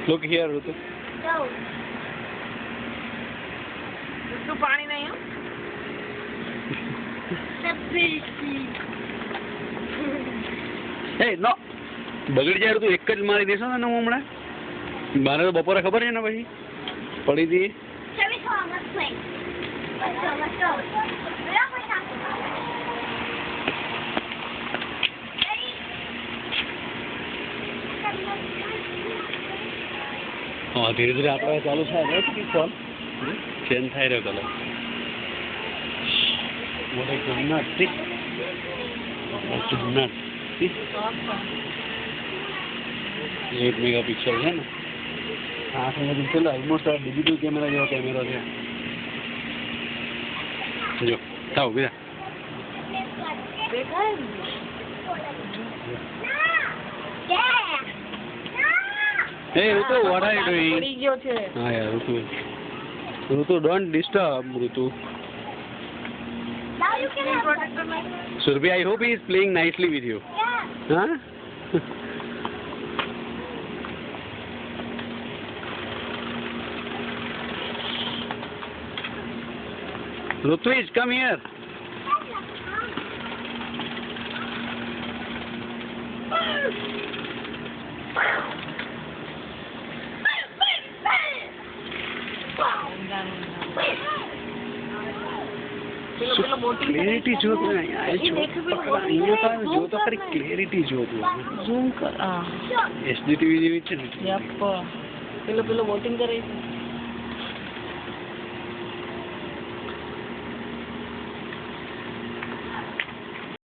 Look here, Rutu. ऋतु पानी नहीं हो Hey, no. બગડી જાય તો એક જ મારી દેશો ને હું હમણાં મારે તો બપોરે ખબર છે ને પછી પડી હતી. હા ધીરે ધીરે આપણે ચાલુ થાય ને ફોન ચેન્જ થાય રહ્યો colour. What a good nut, see? What a nut, see? 8 megapixel है ना. 8 मेगापिक्सल ऑलमोस्ट डिजिटल कैमरा જેવો કેમેરો છે. જો થાવ બીજા Hey Rutu, what are you doing? પડી ગયો છે. હા યાર Rutu, don't disturb Rutu. Now you can have Surbhi, I hope he is playing nicely with you. Yeah. Huh? Rutuj, come here. Clarity જો તું અહીંયા જો તો ખરી ક્લેરિટી જો તું ઝૂમ કર. એસડી ટીવી જેવી છે ને. પેલો વોટિંગ કરે છે.